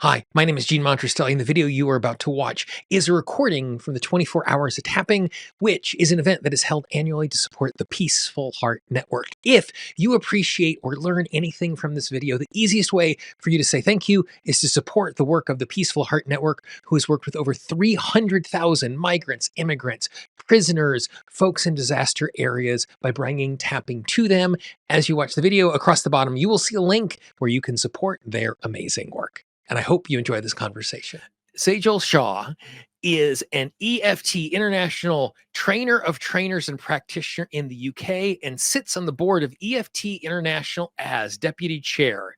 Hi, my name is Gene Monterastelli, and the video you are about to watch is a recording from the 24 Hours of Tapping, which is an event that is held annually to support the Peaceful Heart Network. If you appreciate or learn anything from this video, the easiest way for you to say thank you is to support the work of the Peaceful Heart Network, who has worked with over 300,000 migrants, immigrants, prisoners, folks in disaster areas by bringing tapping to them. As you watch the video, across the bottom, you will see a link where you can support their amazing work. And I hope you enjoy this conversation. Sejual Shah is an EFT International trainer of trainers and practitioner in the UK and sits on the board of EFT International as deputy chair.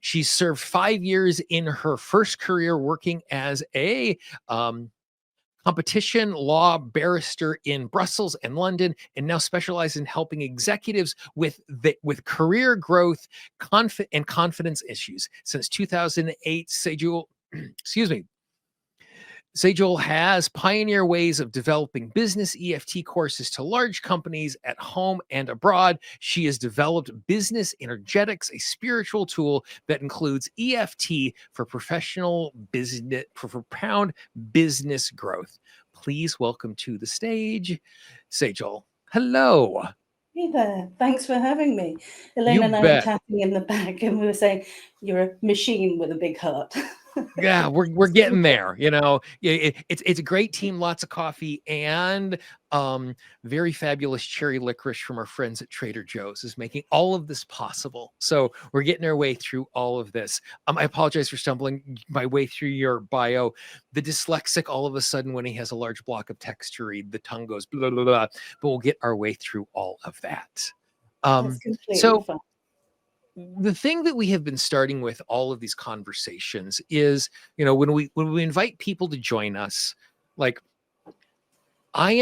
She's served 5 years in her first career working as a competition law barrister in Brussels and London, and now specializes in helping executives with career growth, and confidence issues. Since 2008, Sejual, Sejual has pioneered ways of developing business EFT courses to large companies at home and abroad. She has developed Business Energetics, a spiritual tool that includes EFT for professional business, for profound business growth. Please welcome to the stage, Sejual. Hello. Hey there. Thanks for having me. You Elaine and I were bet. chatting in the back and we were saying, you're a machine with a big heart. Yeah, we're getting there. You know, it's a great team, lots of coffee, and very fabulous cherry licorice from our friends at Trader Joe's is making all of this possible. So we're getting our way through all of this. I apologize for stumbling my way through your bio. The dyslexic, all of a sudden, when he has a large block of text to read, the tongue goes blah blah blah. But we'll get our way through all of that. That's completely So fine. the thing that we have been starting with all of these conversations is, you know, when we invite people to join us, like I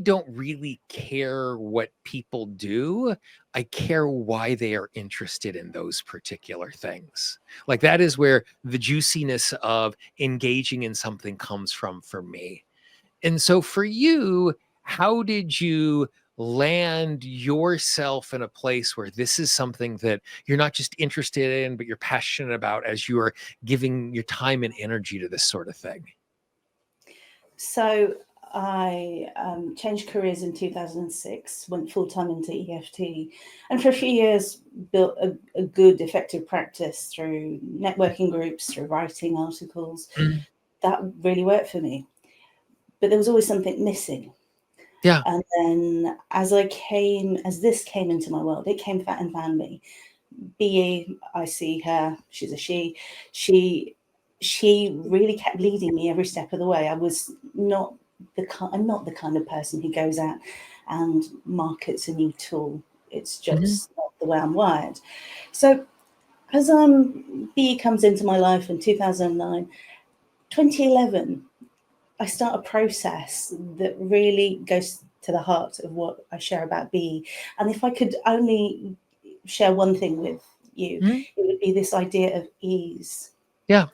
don't really care what people do. I care why they are interested in those particular things. Like that is where the juiciness of engaging in something comes from for me. And so for you, how did you land yourself in a place where this is something that you're not just interested in, but you're passionate about as you are giving your time and energy to this sort of thing? So I changed careers in 2006, went full-time into EFT, and for a few years built a good, effective practice through networking groups, through writing articles. Mm. That really worked for me. But there was always something missing. Yeah. And then as this came into my world, it came fat and found me. BE, I see her, she's a she really kept leading me every step of the way. I'm not the kind of person who goes out and markets a new tool. It's just not the way I'm wired. So as BE comes into my life in 2009, 2011, I start a process that really goes to the heart of what I share about BE. And if I could only share one thing with you, it would be this idea of ease. Yeah.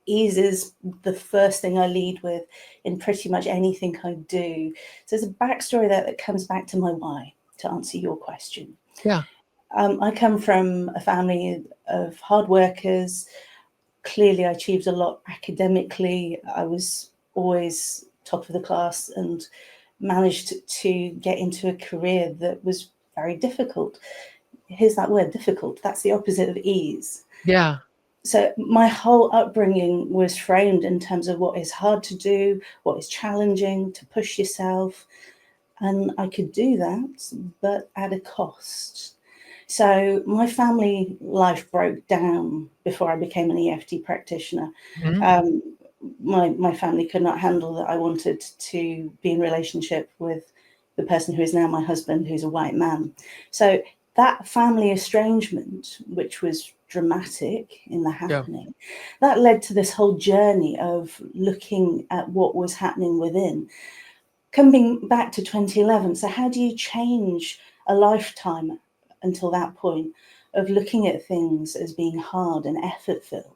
Ease is the first thing I lead with in pretty much anything I do. So there's a backstory there that comes back to my why, to answer your question. Yeah. I come from a family of hard workers. Clearly, I achieved a lot academically. I was always top of the class and managed to get into a career that was very difficult. Here's that word, difficult. That's the opposite of ease. Yeah. So my whole upbringing was framed in terms of what is hard to do, what is challenging, to push yourself. And I could do that, but at a cost. So my family life broke down before I became an EFT practitioner. My family could not handle that I wanted to be in relationship with the person who is now my husband, who's a white man. So that family estrangement, which was dramatic in the happening, that led to this whole journey of looking at what was happening within. Coming back to 2011, so how do you change a lifetime until that point of looking at things as being hard and effort-filled?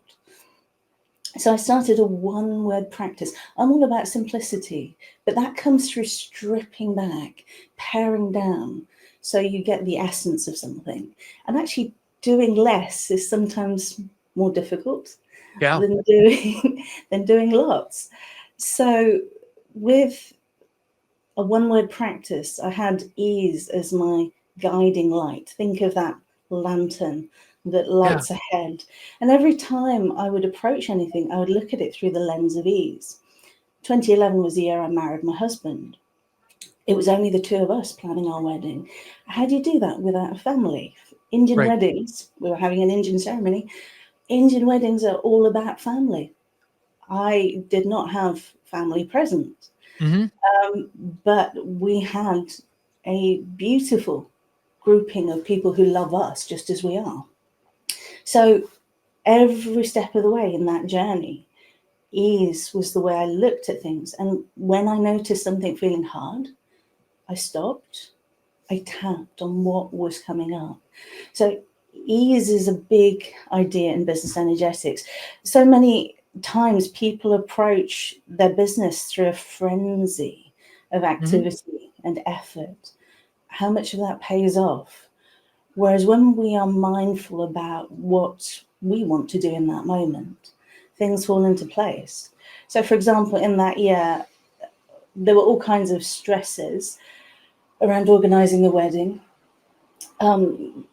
So I started a one-word practice. I'm all about simplicity, but that comes through stripping back, paring down, so you get the essence of something. And actually doing less is sometimes more difficult. Yeah. than doing than doing lots. So with a one-word practice, I had ease as my guiding light. Think of that lantern that Yeah. lights ahead. And every time I would approach anything, I would look at it through the lens of ease. 2011 was the year I married my husband. It was only the two of us planning our wedding. How do you do that without a family? Indian Right. weddings, we were having an Indian ceremony. Indian weddings are all about family. I did not have family present, Mm-hmm. but we had a beautiful grouping of people who love us just as we are. So every step of the way in that journey, ease was the way I looked at things. And when I noticed something feeling hard, I stopped, I tapped on what was coming up. So ease is a big idea in business energetics. So many times people approach their business through a frenzy of Mm-hmm. activity and effort. How much of that pays off? Whereas when we are mindful about what we want to do in that moment, things fall into place. So, for example, in that year, there were all kinds of stresses around organizing the wedding. Um,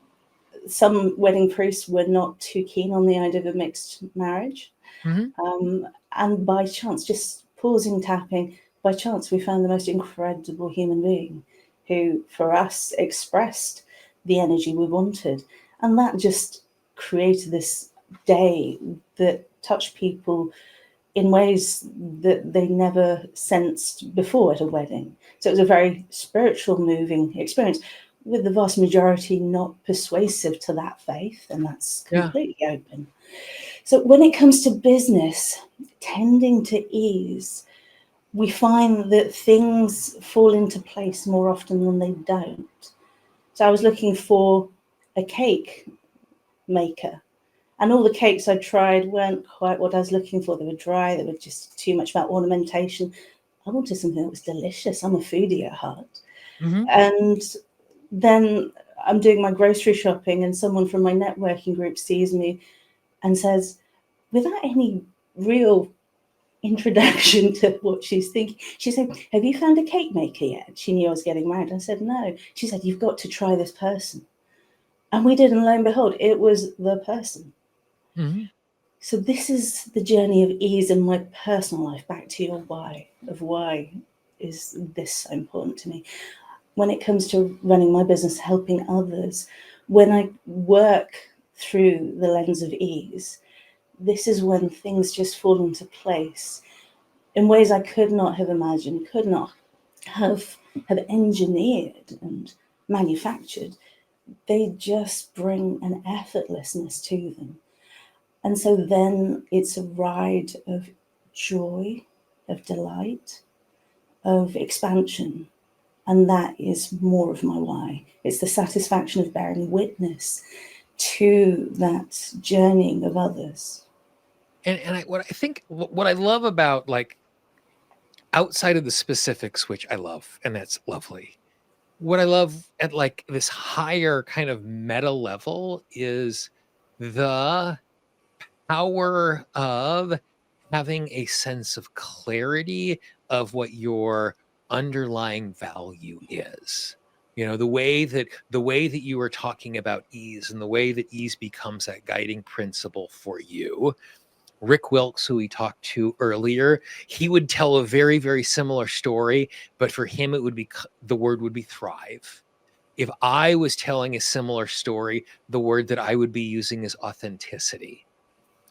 some wedding priests were not too keen on the idea of a mixed marriage. Mm-hmm. And by chance, just pausing, tapping, by chance, we found the most incredible human being who, for us, expressed the energy we wanted. And that just created this day that touched people in ways that they never sensed before at a wedding. So it was a very spiritual, moving experience, with the vast majority not persuasive to that faith, and that's Yeah. completely open. So when it comes to business, tending to ease, we find that things fall into place more often than they don't. So I was looking for a cake maker, and all the cakes I tried weren't quite what I was looking for. They were dry, they were just too much about ornamentation. I wanted something that was delicious. I'm a foodie at heart. Mm-hmm. And then I'm doing my grocery shopping, and someone from my networking group sees me and says, without any real introduction to what she's thinking, she said, have you found a cake maker yet? She knew I was getting married. I said, no. She said, you've got to try this person. And we did, and lo and behold, it was the person. Mm-hmm. So this is the journey of ease in my personal life. Back to your why, of why is this so important to me? When it comes to running my business, helping others, when I work through the lens of ease, this is when things just fall into place in ways I could not have imagined, could not have engineered and manufactured. They just bring an effortlessness to them. And so then it's a ride of joy, of delight, of expansion. And that is more of my why. It's the satisfaction of bearing witness to that journeying of others. And what I think, what I love about, like, outside of the specifics, which I love, and that's lovely. What I love at, like, this higher kind of meta level is the power of having a sense of clarity of what your underlying value is. You know, the way that you were talking about ease, and the way that ease becomes that guiding principle for you. Rick Wilkes, who we talked to earlier, he would tell a very, very similar story, but for him, it would be the word would be thrive. If I was telling a similar story, the word that I would be using is authenticity.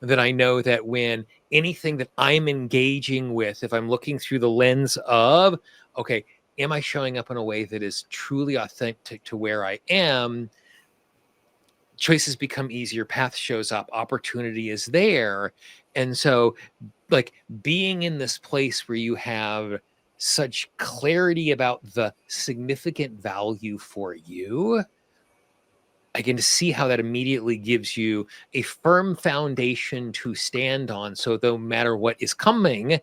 That I know that when anything that I'm engaging with, if I'm looking through the lens of, okay, am I showing up in a way that is truly authentic to where I am? Choices become easier, path shows up, opportunity is there. And so, like, being in this place where you have such clarity about the significant value for you, I can see how that immediately gives you a firm foundation to stand on. So no matter what is coming,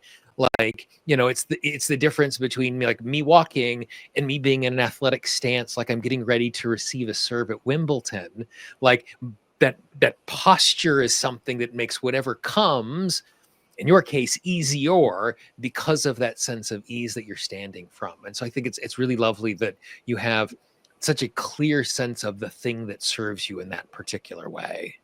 like, it's the difference between me, like, me walking and me being in an athletic stance, like I'm getting ready to receive a serve at Wimbledon. Like, that posture is something that makes whatever comes, in your case, easier because of that sense of ease that you're standing from. And so I think it's really lovely that you have such a clear sense of the thing that serves you in that particular way.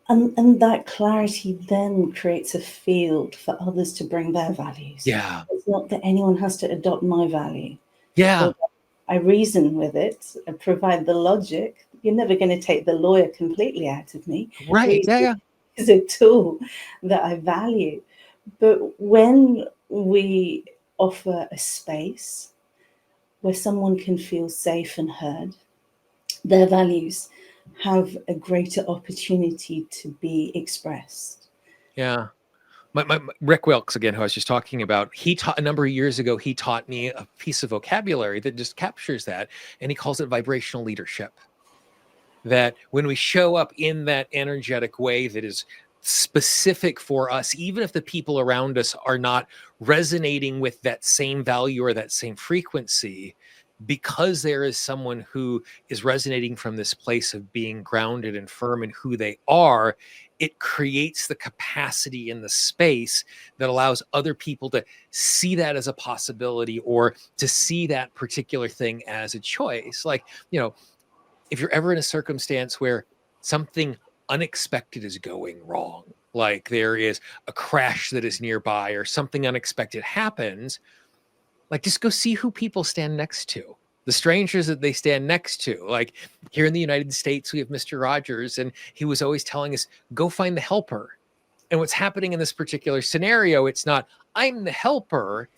And that clarity then creates a field for others to bring their values. Yeah. It's not that anyone has to adopt my value. Yeah. I reason with it and provide the logic. You're never going to take the lawyer completely out of me. Right. Yeah. Reason Yeah. is a tool that I value. But when we offer a space where someone can feel safe and heard, their values have a greater opportunity to be expressed. Yeah. My Rick Wilkes, again, who I was just talking about, he taught a number of years ago, he taught me a piece of vocabulary that just captures that. And he calls it vibrational leadership. That when we show up in that energetic way that is specific for us, even if the people around us are not resonating with that same value or that same frequency, because there is someone who is resonating from this place of being grounded and firm in who they are, it creates the capacity in the space that allows other people to see that as a possibility or to see that particular thing as a choice. Like, if you're ever in a circumstance where something unexpected is going wrong, like there is a crash that is nearby or something unexpected happens, like just go see who people stand next to, the strangers that they stand next to. Like here in the United States, we have Mr. Rogers, and he was always telling us, go find the helper. And what's happening in this particular scenario, it's not, I'm the helper,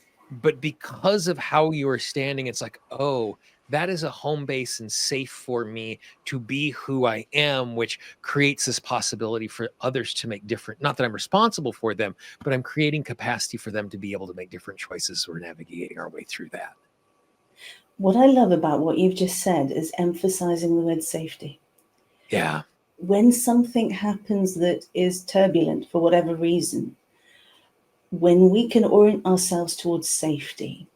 but because of how you are standing, it's like, oh, that is a home base and safe for me to be who I am, which creates this possibility for others to make different, not that I'm responsible for them, but I'm creating capacity for them to be able to make different choices. We're navigating our way through that. What I love about what you've just said is emphasizing the word safety. Yeah. When something happens that is turbulent for whatever reason, when we can orient ourselves towards safety,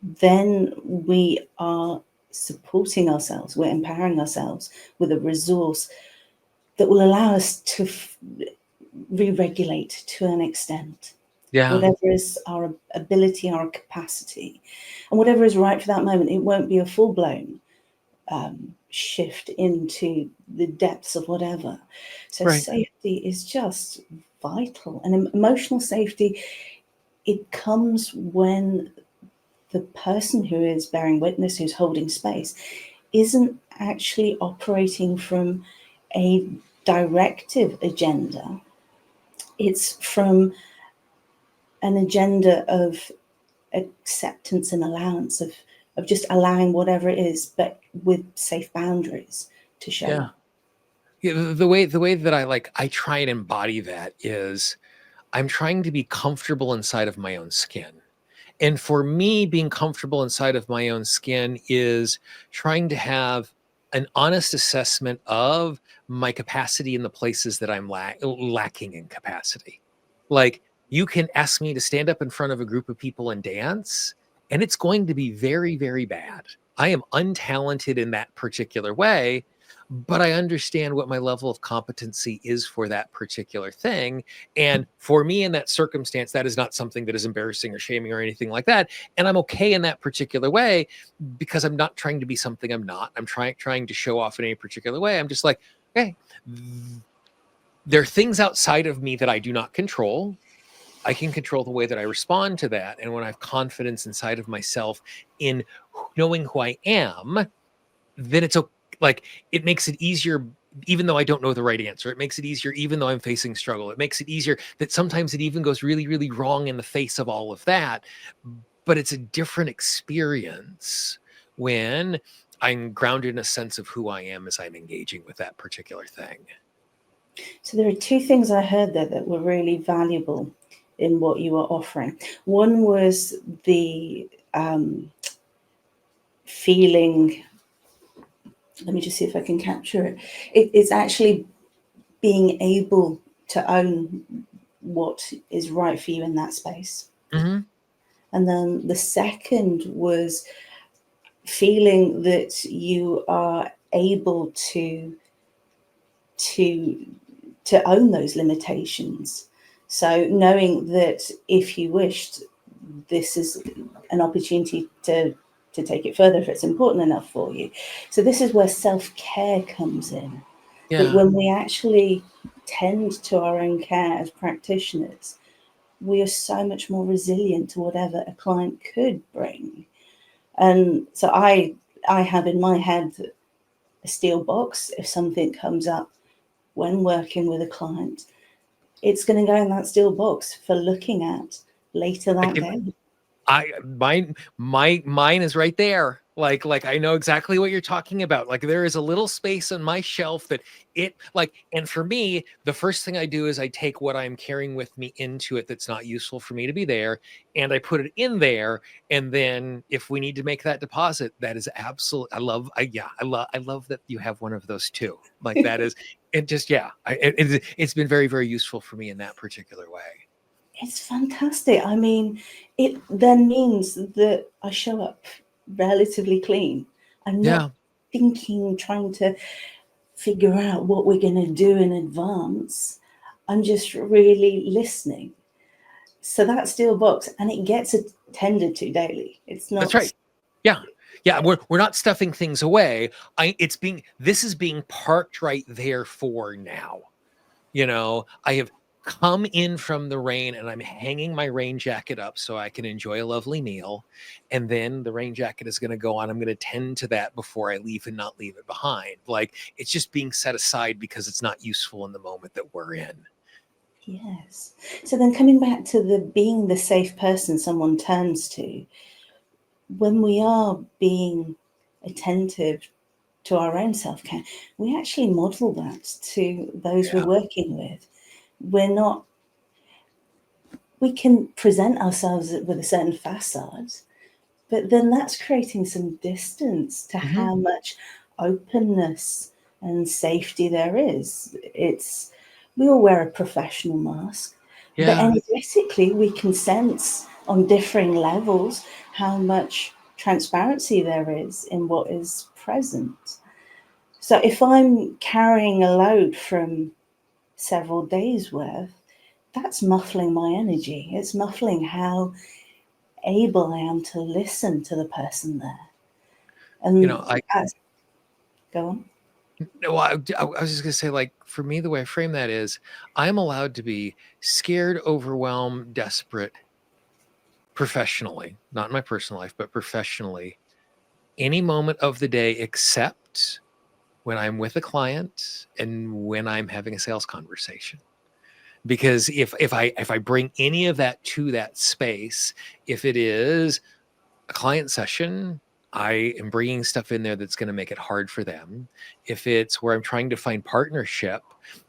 then we are supporting ourselves, we're empowering ourselves with a resource that will allow us to re-regulate to an extent. Yeah. Whatever is our ability, our capacity, and whatever is right for that moment. It won't be a full-blown shift into the depths of whatever. So Right. safety is just vital. And emotional safety, it comes when the person who is bearing witness, who's holding space, isn't actually operating from a directive agenda. It's from an agenda of acceptance and allowance, of just allowing whatever it is, but with safe boundaries to show Yeah. up. Yeah, the way that I try and embody that is I'm trying to be comfortable inside of my own skin. And for me, being comfortable inside of my own skin is trying to have an honest assessment of my capacity in the places that I'm lacking in capacity. Like, you can ask me to stand up in front of a group of people and dance, and it's going to be very, very bad. I am untalented in that particular way, but I understand what my level of competency is for that particular thing. And for me in that circumstance, that is not something that is embarrassing or shaming or anything like that. And I'm okay in that particular way because I'm not trying to be something I'm not. I'm trying to show off in any particular way. I'm just like, okay, there are things outside of me that I do not control. I can control the way that I respond to that. And when I have confidence inside of myself in knowing who I am, then it's like it makes it easier even though I don't know the right answer. It makes it easier even though I'm facing struggle. It makes it easier that sometimes it even goes really, really wrong in the face of all of that. But it's a different experience when I'm grounded in a sense of who I am as I'm engaging with that particular thing. So there are two things I heard there that were really valuable in what you were offering. One was the feeling, let me just see if I can capture it. It's actually being able to own what is right for you in that space. Mm-hmm. And then the second was feeling that you are able to to own those limitations. So knowing that if you wished, this is an opportunity to take it further if it's important enough for you. So this is where self-care comes in. That Yeah. when we actually tend to our own care as practitioners, we are so much more resilient to whatever a client could bring. And so I have in my head a steel box. If something comes up when working with a client, it's going to go in that steel box for looking at later I that can, day. mine is right there. Like I know exactly what you're talking about. Like there is a little space on my shelf that and for me, the first thing I do is I take what I'm carrying with me into it that's not useful for me to be there, and I put it in there. And then if we need to make that deposit, that is absolute. I love that you have one of those too. Like that is it. Just it's been very, very useful for me in that particular way. It's fantastic. I mean, it then means that I show up relatively clean. I'm not Yeah. thinking, trying to figure out what we're going to do in advance. I'm just really listening. So that steel box, and it gets attended to daily. It's That's not. right. Yeah. Yeah, we're not stuffing things away. This is being parked right there for now. I have come in from the rain and I'm hanging my rain jacket up so I can enjoy a lovely meal. And then the rain jacket is going to go on. I'm going to tend to that before I leave and not leave it behind. Like it's just being set aside because it's not useful in the moment that we're in. Yes. So then coming back to the being the safe person someone turns to, when we are being attentive to our own self-care, we actually model that to those we're Yeah. working with. We're not, we can present ourselves with a certain facade, but then that's creating some distance to Hmm. how much openness and safety there is. It's, we all wear a professional mask, but Yeah. energetically we can sense on differing levels how much transparency there is in what is present. So if I'm carrying a load from several days worth, that's muffling my energy. It's muffling how able I am to listen to the person there. And I as, go on. No, I was just gonna say, like, for me, the way I frame that is, I'm allowed to be scared, overwhelmed, desperate, professionally, not in my personal life, but professionally, any moment of the day except when I'm with a client and when I'm having a sales conversation. Because if I bring any of that to that space, if it is a client session, I am bringing stuff in there that's going to make it hard for them. If it's where I'm trying to find partnership,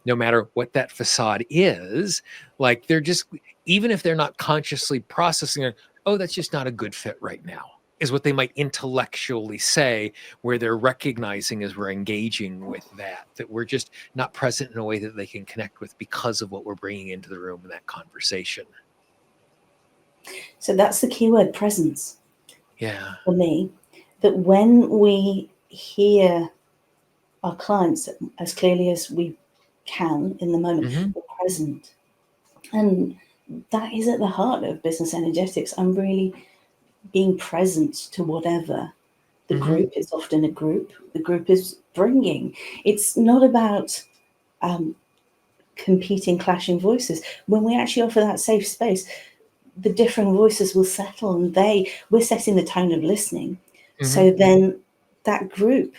no matter what that facade is, like they're just, even if they're not consciously processing it, oh, that's just not a good fit right now, is what they might intellectually say, where they're recognizing as we're engaging with that we're just not present in a way that they can connect with because of what we're bringing into the room in that conversation. So that's the keyword, presence, Yeah. for me. That when we hear our clients as clearly as we can in the moment, Hmm. we're present. And that is at the heart of business energetics. I'm really being present to whatever the Hmm. group is. Often a group, the group is bringing. It's not about competing, clashing voices. When we actually offer that safe space, the differing voices will settle, and we're setting the tone of listening. Hmm. So then that group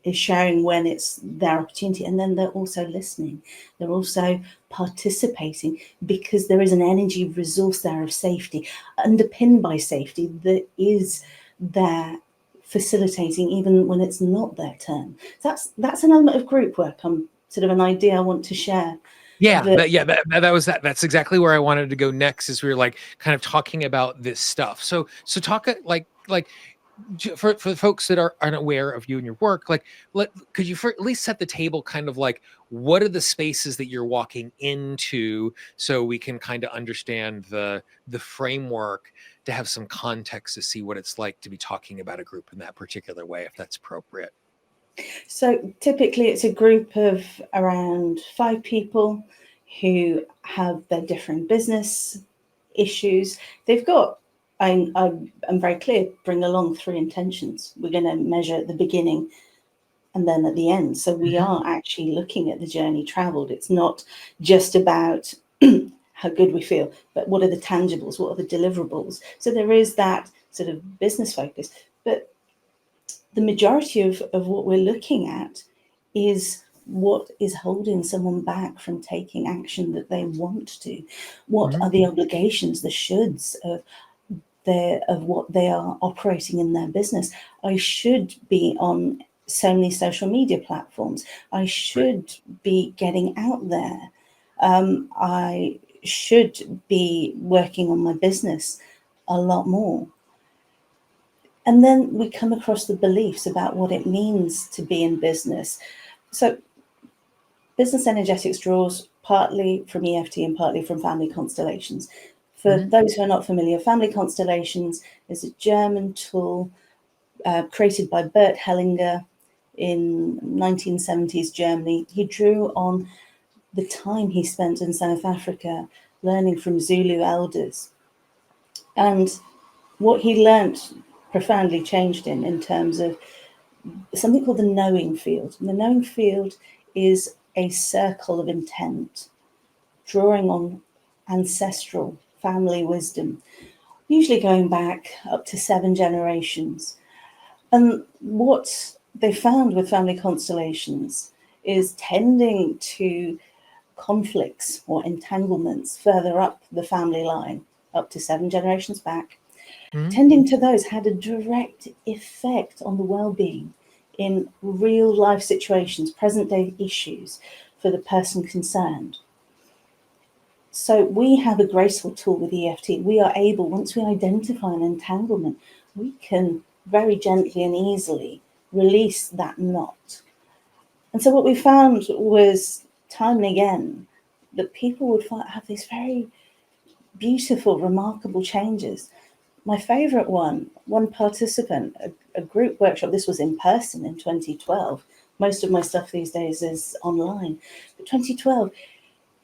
is sharing when it's their opportunity, and then they're also listening. They're also participating because there is an energy resource there of safety, underpinned by safety, that is there facilitating even when it's not their turn. So that's an element of group work. Sort of an idea I want to share. Yeah, That that was that. That's exactly where I wanted to go next. Is we were like kind of talking about this stuff. So talk for the folks that are unaware of you and your work. Like, could you at least set the table? Kind of like, what are the spaces that you're walking into, so we can kind of understand the framework to have some context to see what it's like to be talking about a group in that particular way, if that's appropriate. So typically it's a group of around 5 people who have their different business issues. They've got, I'm very clear, bring along 3 intentions. We're going to measure at the beginning and then at the end. So we Mhm. are actually looking at the journey traveled. It's not just about how good we feel, but what are the tangibles? What are the deliverables? So there is that sort of business focus. But the majority of what we're looking at is what is holding someone back from taking action that they want to. What Mhm. are the obligations, the shoulds of what they are operating in their business? I should be on so many social media platforms. I Right. should be getting out there. I should be working on my business a lot more. And then we come across the beliefs about what it means to be in business. So, business energetics draws partly from EFT and partly from family constellations. For Mhm. those who are not familiar, family constellations is a German tool created by Bert Hellinger in 1970s Germany. He drew on the time he spent in South Africa learning from Zulu elders. And what he learnt profoundly changed him in terms of something called the knowing field. And the knowing field is a circle of intent, drawing on ancestral family wisdom, usually going back up to 7 generations. And what they found with family constellations is tending to conflicts or entanglements further up the family line, up to 7 generations back, Mhm. tending to those had a direct effect on the well-being in real life situations, present day issues for the person concerned. So we have a graceful tool with EFT. We are able, once we identify an entanglement, we can very gently and easily release that knot. And so what we found was time and again that people would have these very beautiful, remarkable changes. My favorite one participant, a group workshop, this was in person in 2012. Most of my stuff these days is online. But 2012,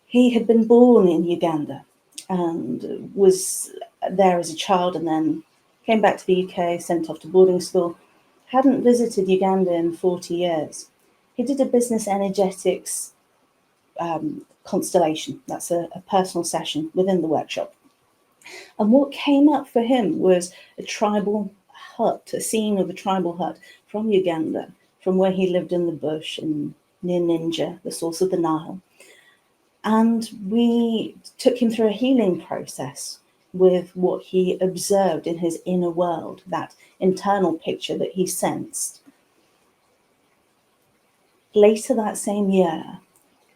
he had been born in Uganda and was there as a child and then came back to the UK, sent off to boarding school, hadn't visited Uganda in 40 years. He did a business energetics constellation. That's a personal session within the workshop. And what came up for him was a tribal hut, a scene of a tribal hut from Uganda, from where he lived in the bush in near Ninja, the source of the Nile. And we took him through a healing process with what he observed in his inner world, that internal picture that he sensed. Later that same year,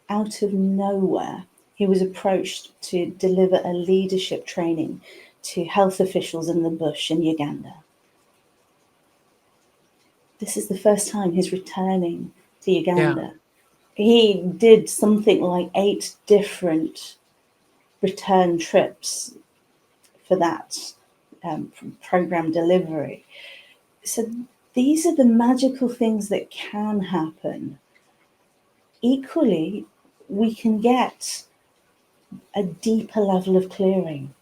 out of nowhere, he was approached to deliver a leadership training to health officials in the bush in Uganda. This is the first time he's returning to Yeah. Uganda. He did something like 8 different return trips for that program delivery. So these are the magical things that can happen. Equally, we can get a deeper level of clearing.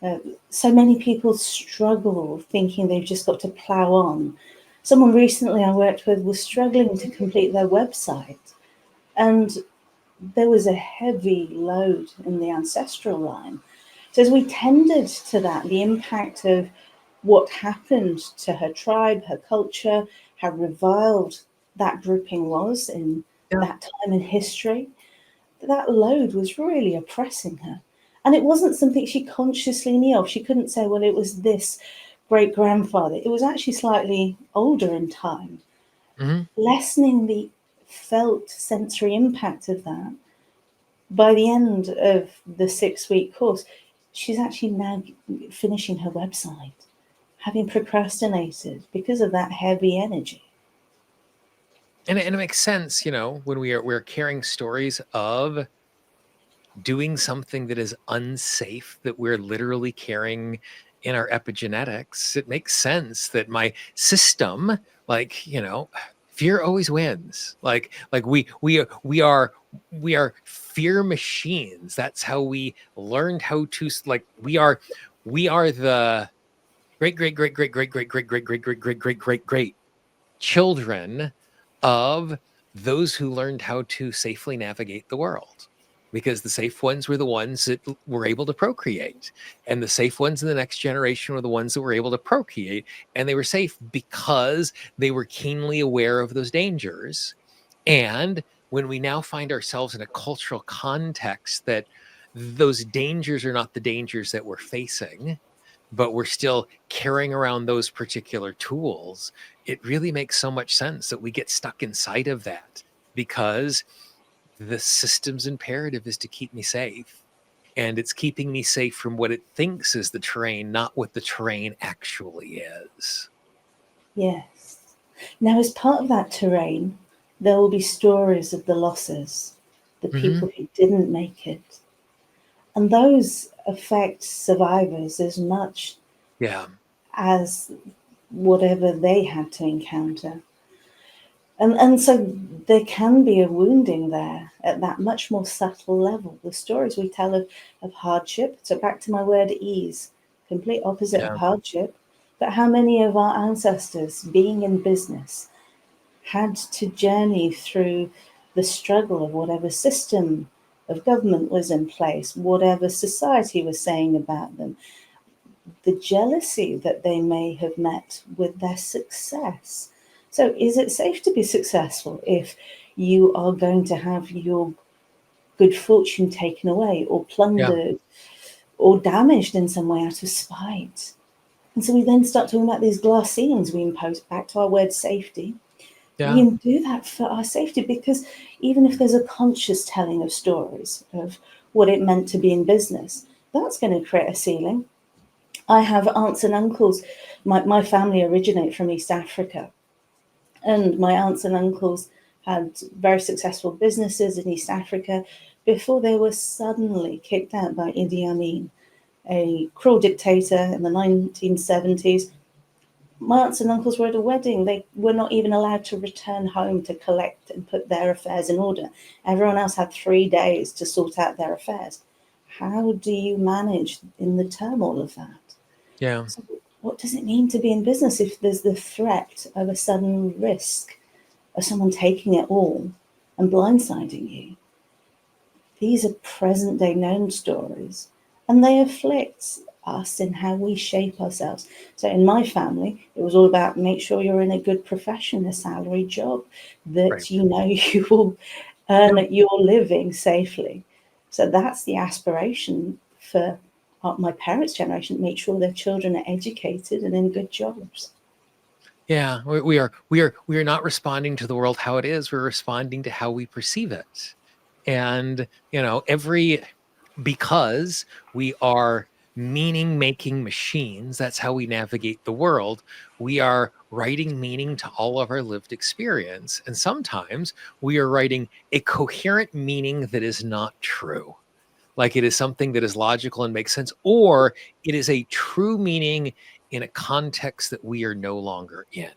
Uh, so many people struggle thinking they've just got to plow on. Someone recently I worked with was struggling to complete their website, and there was a heavy load in the ancestral line. So as we tended to that, the impact of what happened to her tribe, her culture, how reviled that grouping was in Yeah. that time in history, that load was really oppressing her. And it wasn't something she consciously knew of. She couldn't say, well, it was this great grandfather. It was actually slightly older in time. Mhm. Lessening the felt sensory impact of that, by the end of the 6 week course, she's actually now finishing her website, having procrastinated because of that heavy energy. And it makes sense, when we're carrying stories of doing something that is unsafe that we're literally carrying in our epigenetics. It makes sense that my system, like, fear always wins. Like we are fear machines. That's how we learned how to like we are the great great great great great great great great great great great great great great children of those who learned how to safely navigate the world, because the safe ones were the ones that were able to procreate, and the safe ones in the next generation were the ones that were able to procreate, and they were safe because they were keenly aware of those dangers. And when we now find ourselves in a cultural context that those dangers are not the dangers that we're facing, but we're still carrying around those particular tools, it really makes so much sense that we get stuck inside of that, because the system's imperative is to keep me safe. And it's keeping me safe from what it thinks is the terrain, not what the terrain actually is. Yes. Now, as part of that terrain, there will be stories of the losses, the Hmm. people who didn't make it. And those affect survivors as much Yeah. as whatever they had to encounter. And so there can be a wounding there at that much more subtle level. The stories we tell of hardship, so back to my word ease, complete opposite of Yeah. hardship. But how many of our ancestors, being in business, had to journey through the struggle of whatever system of government was in place, whatever society was saying about them, the jealousy that they may have met with their success. So, is it safe to be successful if you are going to have your good fortune taken away or Yeah. plundered or damaged in some way out of spite? And so we then start talking about these glass ceilings we impose, back to our word safety. Yeah. We do that for our safety because even if there's a conscious telling of stories of what it meant to be in business, that's going to create a ceiling. I have aunts and uncles. My family originate from East Africa, and my aunts and uncles had very successful businesses in East Africa before they were suddenly kicked out by Idi Amin, a cruel dictator in the 1970s. My aunts and uncles were at a wedding. They were not even allowed to return home to collect and put their affairs in order. Everyone else had 3 days to sort out their affairs. How do you manage in the turmoil of that? Yeah. So what does it mean to be in business if there's the threat of a sudden risk of someone taking it all and blindsiding you? These are present day known stories, and they afflict us in how we shape ourselves. So in my family, it was all about make sure you're in a good profession, a salary job, Right. that you know you will earn Yeah. your living safely. So that's the aspiration for my parents' generation, make sure their children are educated and in good jobs. Yeah. We are not responding to the world how it is. We're responding to how we perceive it. And, every because we are meaning making machines, that's how we navigate the world. We are writing meaning to all of our lived experience. And sometimes we are writing a coherent meaning that is not true. Like it is something that is logical and makes sense, or it is a true meaning in a context that we are no longer in.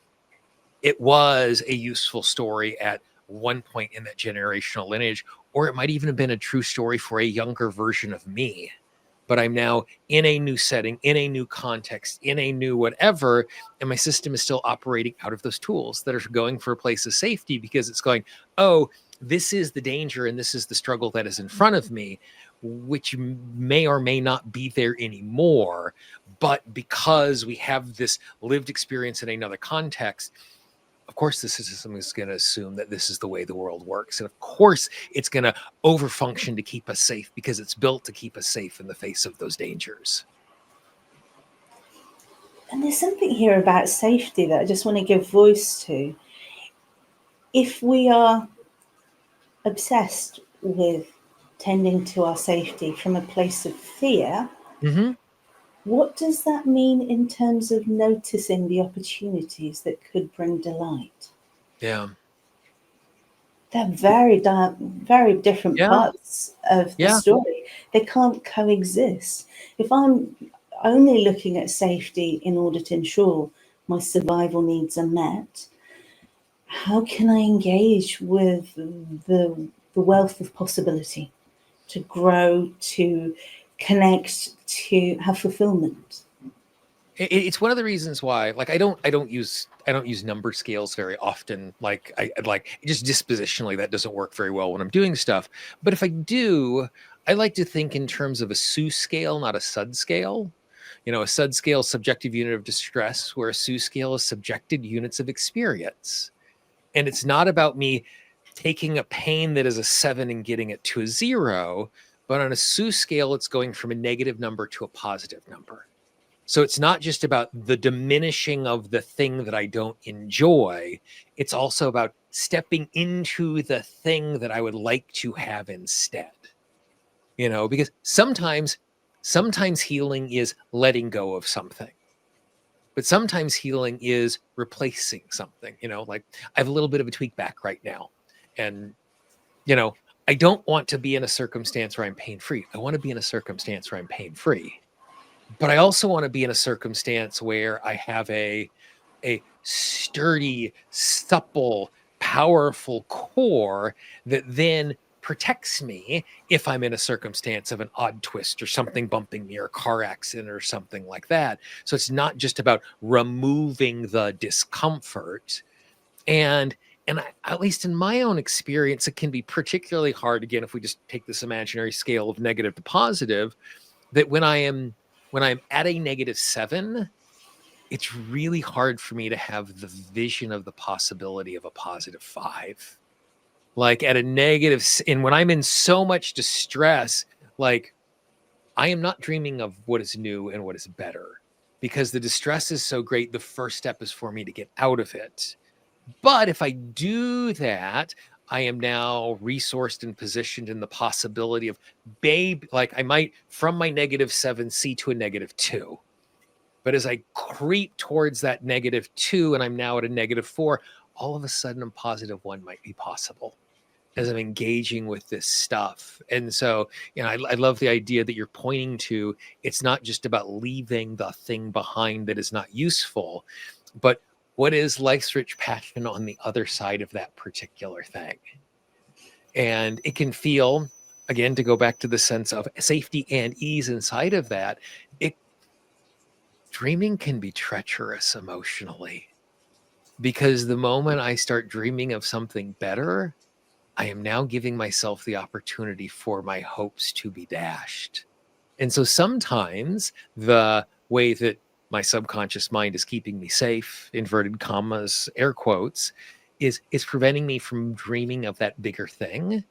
It was a useful story at one point in that generational lineage, or it might even have been a true story for a younger version of me. But I'm now in a new setting, in a new context, in a new whatever, and my system is still operating out of those tools that are going for a place of safety because it's going, oh, this is the danger and this is the struggle that is in front of me, which may or may not be there anymore. But because we have this lived experience in another context, of course, the system is going to assume that this is the way the world works. And of course, it's going to overfunction to keep us safe because it's built to keep us safe in the face of those dangers. And there's something here about safety that I just want to give voice to. If we are obsessed with tending to our safety from a place of fear, Hmm. what does that mean in terms of noticing the opportunities that could bring delight? Yeah. They're very different Yeah. parts of the Yeah. story. They can't coexist. If I'm only looking at safety in order to ensure my survival needs are met, how can I engage with the wealth of possibility, to grow, to connect, to have fulfillment? It's one of the reasons why, like, I don't use number scales very often. Like, like, just dispositionally that doesn't work very well when I'm doing stuff. But if I do, I like to think in terms of a SU scale, not a SUD scale. A SUD scale, subjective unit of distress, where a SU scale is subjected units of experience. And it's not about me taking a pain that is a 7 and getting it to a 0, but on a SU scale, it's going from a negative number to a positive number. So it's not just about the diminishing of the thing that I don't enjoy. It's also about stepping into the thing that I would like to have instead. Because sometimes healing is letting go of something. But sometimes healing is replacing something. Like, I have a little bit of a tweak back right now. And, I don't want to be in a circumstance where I'm pain-free. I want to be in a circumstance where I'm pain-free. But I also want to be in a circumstance where I have a sturdy, supple, powerful core that then protects me if I'm in a circumstance of an odd twist or something bumping me or a car accident or something like that. So it's not just about removing the discomfort. And at least in my own experience, it can be particularly hard, again, if we just take this imaginary scale of negative to positive, that when I'm at a -7, it's really hard for me to have the vision of the possibility of a +5. Like, at a negative, and when I'm in so much distress, like, I am not dreaming of what is new and what is better, because the distress is so great. The first step is for me to get out of it. But if I do that, I am now resourced and positioned in the possibility of, like, I might, from my -7, see to a -2. But as I creep towards that -2 and I'm now at a -4, all of a sudden a +1 might be possible as I'm engaging with this stuff. And so, I love the idea that you're pointing to. It's not just about leaving the thing behind that is not useful, but what is life's rich passion on the other side of that particular thing? And it can feel, again, to go back to the sense of safety and ease inside of that, it dreaming can be treacherous emotionally, because the moment I start dreaming of something better, I am now giving myself the opportunity for my hopes to be dashed. And so sometimes the way that my subconscious mind is keeping me safe, inverted commas, air quotes, is preventing me from dreaming of that bigger thing,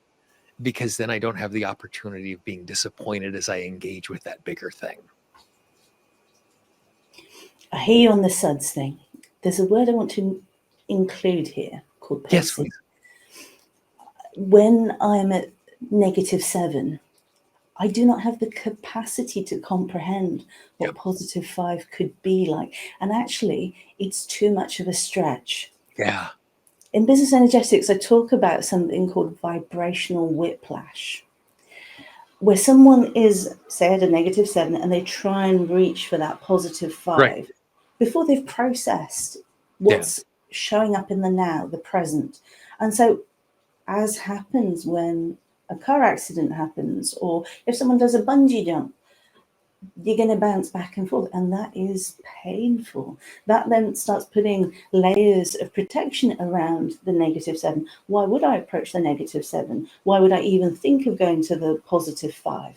because then I don't have the opportunity of being disappointed as I engage with that bigger thing. I hear you on the SUDS thing. There's a word I want to include here called Yes, pacing. please. When I'm at -7, I do not have the capacity to comprehend what Yep. +5 could be like. And actually, it's too much of a stretch. Yeah. In business energetics, I talk about something called vibrational whiplash, where someone is, say, at a -7 and they try and reach for that Right. +5 before they've processed Yeah. what's showing up in the now, the present. And so, as happens when a car accident happens, or if someone does a bungee jump, you're going to bounce back and forth, and that is painful. That then starts putting layers of protection around the -7. Why would I approach the -7? Why would I even think of going to the +5?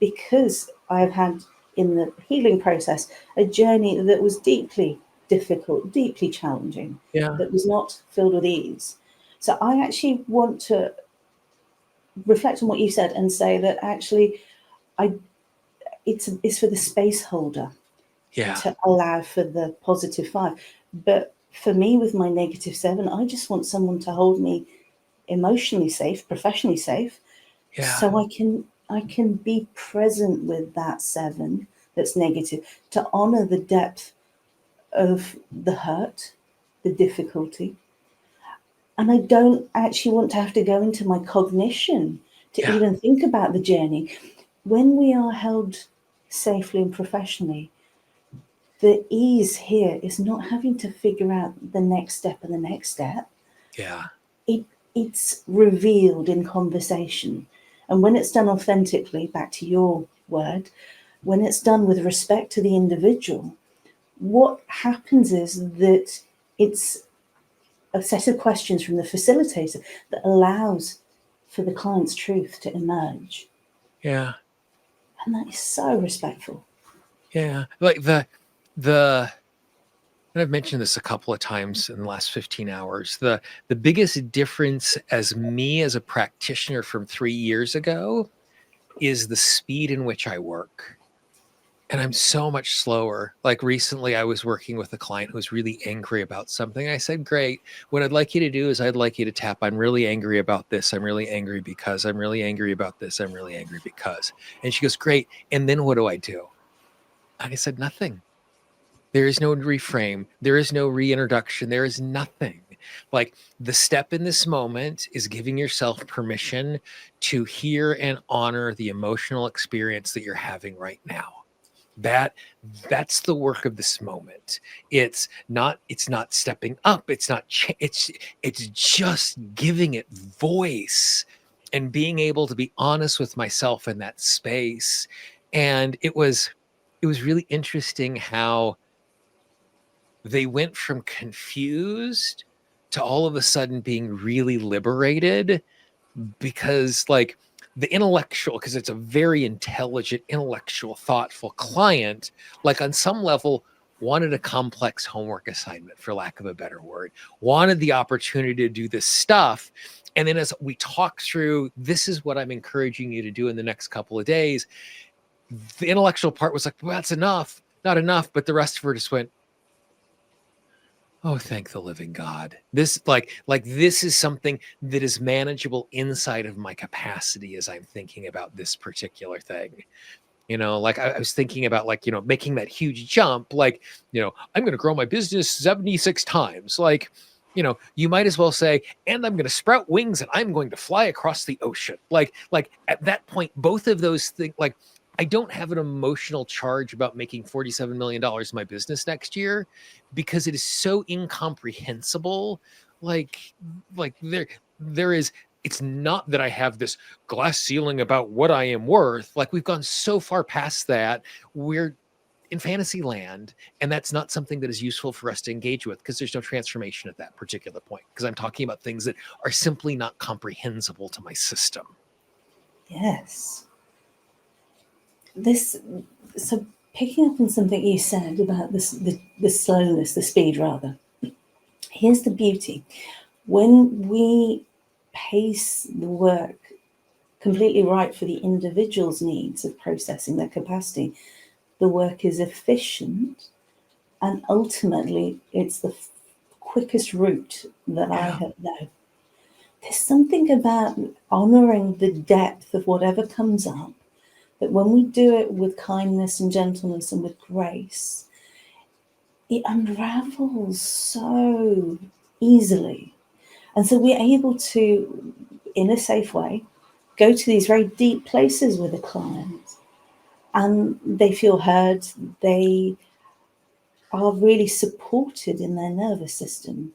Because I've had in the healing process a journey that was deeply difficult, deeply challenging, Yeah. that was not filled with ease. So I actually want to reflect on what you said and say that actually I it's for the space holder Yeah. to allow for the +5. But for me, with my -7, I just want someone to hold me emotionally safe, professionally safe, Yeah. so I can be present with that 7 that's negative, to honor the depth of the hurt, the difficulty. And I don't actually want to have to go into my cognition to Yeah. even think about the journey. When we are held safely and professionally, the ease here is not having to figure out the next step and the next step. Yeah. It's revealed in conversation. And when it's done authentically, back to your word, when it's done with respect to the individual, what happens is that it's a set of questions from the facilitator that allows for the client's truth to emerge. Yeah. And that is so respectful. Yeah. Like the and I've mentioned this a couple of times in the last 15 hours. The biggest difference as a practitioner from 3 years ago is the speed in which I work. And I'm so much slower. Like recently, I was working with a client who was really angry about something. I said, great. What I'd like you to do is I'd like you to tap, I'm really angry about this. I'm really angry because I'm really angry about this. I'm really angry because. And she goes, great. And then what do I do? And I said, nothing. There is no reframe. There is no reintroduction. There is nothing. Like the step in this moment is giving yourself permission to hear and honor the emotional experience that you're having right now. That's the work of this moment. It's not stepping up. It's just giving it voice and being able to be honest with myself in that space. And it was really interesting how they went from confused to all of a sudden being really liberated because like the intellectual, because it's a very intelligent, intellectual, thoughtful client, like on some level wanted a complex homework assignment, for lack of a better word, wanted the opportunity to do this stuff. And then as we talk through, this is what I'm encouraging you to do in the next couple of days, the intellectual part was like, well, that's enough, not enough. But the rest of her just went, oh, thank the living God. This like this is something that is manageable inside of my capacity as I'm thinking about this particular thing. Like I was thinking about like, making that huge jump, like, I'm going to grow my business 76 times. Like, you might as well say, and I'm going to sprout wings and I'm going to fly across the ocean. Like at that point, both of those things, like I don't have an emotional charge about making $47 million in my business next year because it is so incomprehensible. Like, there is, it's not that I have this glass ceiling about what I am worth. Like we've gone so far past that. We're in fantasy land, and that's not something that is useful for us to engage with because there's no transformation at that particular point, because I'm talking about things that are simply not comprehensible to my system. Yes. This, so picking up on something you said about this, the slowness, the speed rather. Here's the beauty. When we pace the work completely right for the individual's needs of processing their capacity, the work is efficient, and ultimately it's the quickest route that I have known. There's something about honoring the depth of whatever comes up, that when we do it with kindness and gentleness and with grace, it unravels so easily. And so we're able to, in a safe way, go to these very deep places with a client, and they feel heard, they are really supported in their nervous system.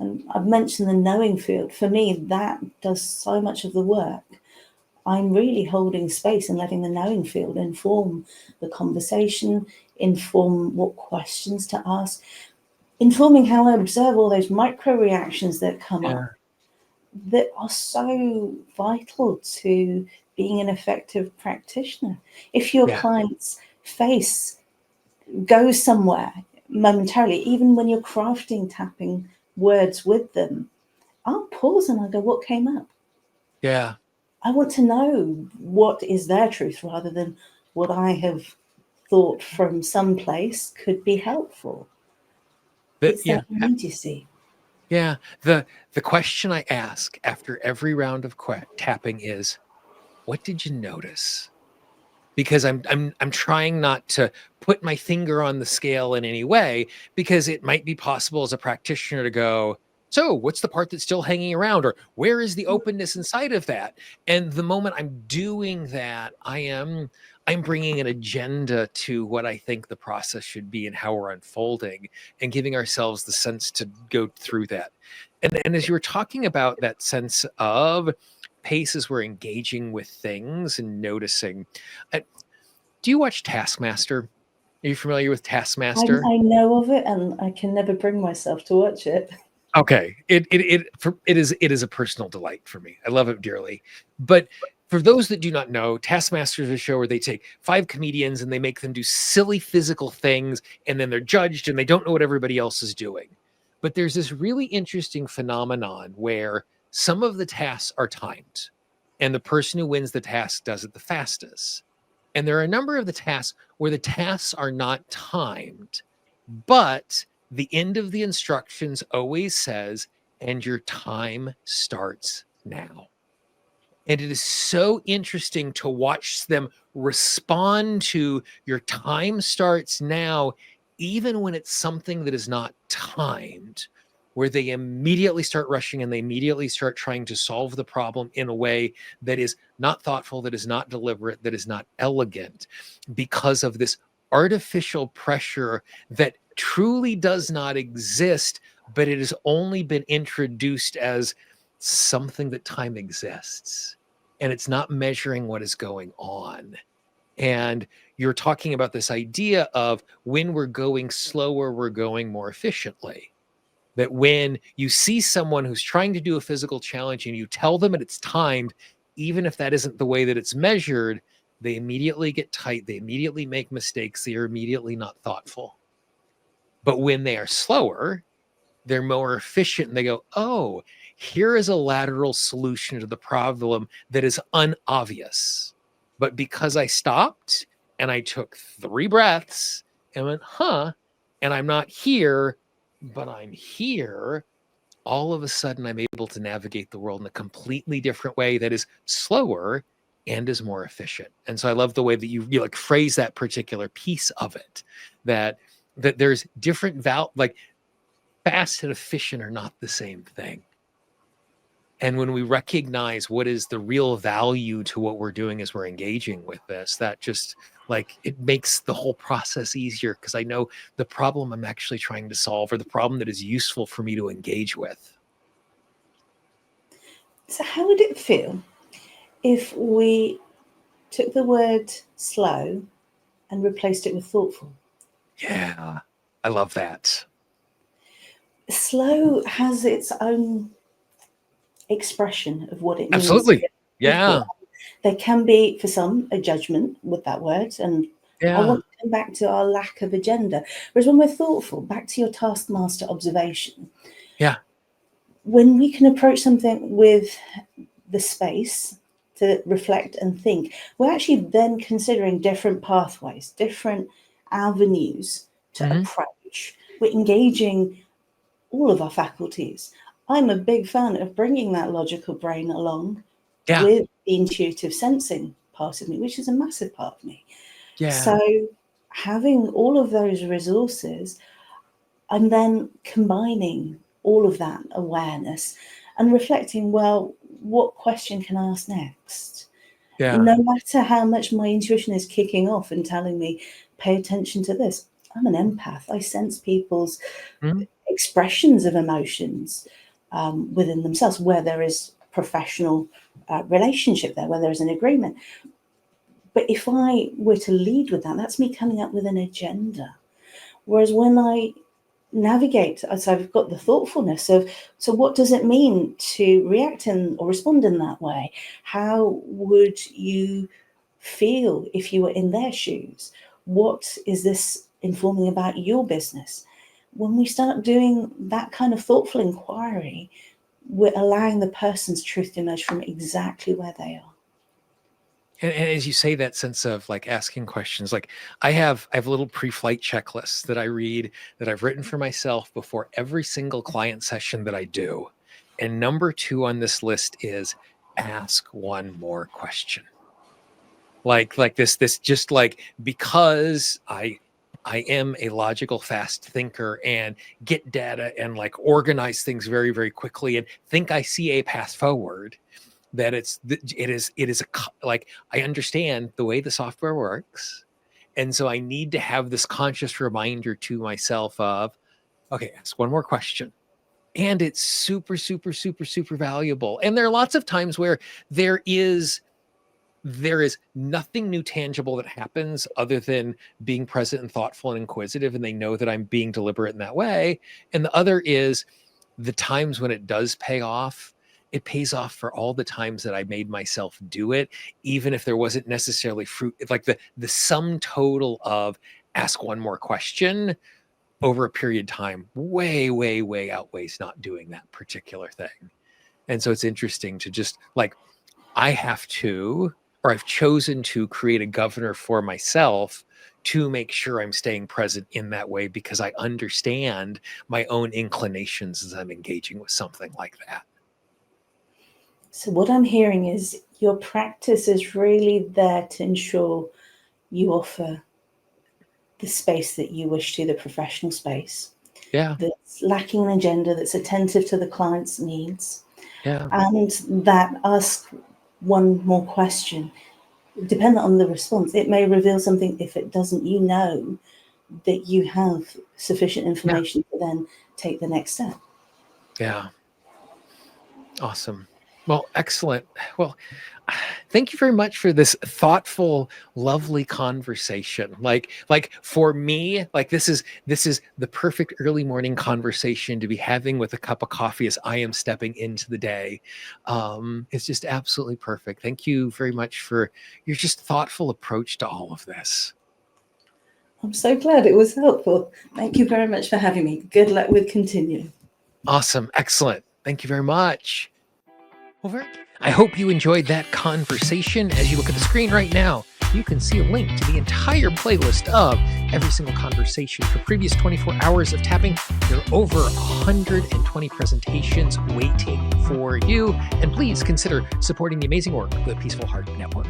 And I've mentioned the knowing field. For me, that does so much of the work. I'm really holding space and letting the knowing field inform the conversation, inform what questions to ask, informing how I observe all those micro reactions that come up that are so vital to being an effective practitioner. If your client's face goes somewhere momentarily, even when you're crafting tapping words with them, I'll pause and I'll go, what came up? Yeah. I want to know what is their truth rather than what I have thought from some place could be helpful. It's that immediacy. Yeah. The question I ask after every round of tapping is, what did you notice? Because I'm trying not to put my finger on the scale in any way, because it might be possible as a practitioner to go, so what's the part that's still hanging around, or where is the openness inside of that? And the moment I'm doing that, I am I'm bringing an agenda to what I think the process should be and how we're unfolding, and giving ourselves the sense to go through that. And as you were talking about that sense of pace as we're engaging with things and noticing, uh, do you watch Taskmaster? Are you familiar with Taskmaster? I know of it, and I can never bring myself to watch it. Okay, it is a personal delight for me. I love it dearly. But for those that do not know, Taskmaster is a show where they take 5 comedians and they make them do silly physical things, and then they're judged and they don't know what everybody else is doing. But there's this really interesting phenomenon where some of the tasks are timed, and the person who wins the task does it the fastest. And there are a number of the tasks where the tasks are not timed, but the end of the instructions always says, and your time starts now. And it is so interesting to watch them respond to your time starts now, even when it's something that is not timed, where they immediately start rushing and they immediately start trying to solve the problem in a way that is not thoughtful, that is not deliberate, that is not elegant, because of this artificial pressure that truly does not exist, but it has only been introduced as something that time exists, and it's not measuring what is going on. And you're talking about this idea of when we're going slower, we're going more efficiently. That when you see someone who's trying to do a physical challenge and you tell them and it's timed, even if that isn't the way that it's measured, they immediately get tight, they immediately make mistakes, they are immediately not thoughtful. But when they are slower, they're more efficient and they go, oh, here is a lateral solution to the problem that is unobvious. But because I stopped and I took 3 breaths and went, huh, and I'm not here, but I'm here, all of a sudden I'm able to navigate the world in a completely different way that is slower and is more efficient. And so I love the way that you like phrase that particular piece of it, that there's different like fast and efficient are not the same thing. And when we recognize what is the real value to what we're doing as we're engaging with this, that just like it makes the whole process easier, because I know the problem I'm actually trying to solve or the problem that is useful for me to engage with. So, how would it feel if we took the word slow and replaced it with thoughtful? Yeah, I love that. Slow has its own expression of what it means to Absolutely. be Yeah. thoughtful. There can be, for some, a judgment with that word, and I Yeah. want to come back to our lack of agenda. Whereas when we're thoughtful, back to your taskmaster observation, Yeah. when we can approach something with the space to reflect and think, we're actually then considering different pathways, different avenues to Mhm. approach. We're engaging all of our faculties. I'm a big fan of bringing that logical brain along Yeah. with the intuitive sensing part of me, which is a massive part of me. Yeah. So having all of those resources and then combining all of that awareness and reflecting, well, what question can I ask next? Yeah. No matter how much my intuition is kicking off and telling me, pay attention to this. I'm an empath. I sense people's Mhm. expressions of emotions within themselves, where there is professional relationship there, where there is an agreement. But if I were to lead with that, that's me coming up with an agenda. Whereas when I navigate, so I've got the thoughtfulness of, so what does it mean to react in or respond in that way? How would you feel if you were in their shoes? What is this informing about your business? When we start doing that kind of thoughtful inquiry, we're allowing the person's truth to emerge from exactly where they are. And as you say, that sense of like asking questions, like I have little pre-flight checklists that I read that I've written for myself before every single client session that I do. And number 2 on this list is ask one more question. Like this just like, because I am a logical fast thinker and get data and like organize things very, very quickly and think I see a path forward. that it is like, I understand the way the software works. And so I need to have this conscious reminder to myself of, okay, ask one more question. And it's super, super, super, super valuable. And there are lots of times where there is nothing new tangible that happens other than being present and thoughtful and inquisitive, and they know that I'm being deliberate in that way. And the other is the times when it does pay off. It pays off for all the times that I made myself do it, even if there wasn't necessarily fruit. It's like the sum total of ask one more question over a period of time way, way, way outweighs not doing that particular thing. And so it's interesting to just like, I've chosen to create a governor for myself to make sure I'm staying present in that way, because I understand my own inclinations as I'm engaging with something like that. So what I'm hearing is your practice is really there to ensure you offer the space that you wish to, the professional space. Yeah. That's lacking an agenda, that's attentive to the client's needs. Yeah. And that ask one more question. Depending on the response, it may reveal something. If it doesn't, you know that you have sufficient information to then take the next step. Yeah. Awesome. Well, excellent. Well, thank you very much for this thoughtful, lovely conversation. Like for me, like this is the perfect early morning conversation to be having with a cup of coffee as I am stepping into the day. It's just absolutely perfect. Thank you very much for your just thoughtful approach to all of this. I'm so glad it was helpful. Thank you very much for having me. Good luck with continuing. Awesome. Excellent. Thank you very much. I hope you enjoyed that conversation. As you look at the screen right now, you can see a link to the entire playlist of every single conversation for previous 24 hours of tapping. There are over 120 presentations waiting for you. And please consider supporting the amazing work of the Peaceful Heart Network.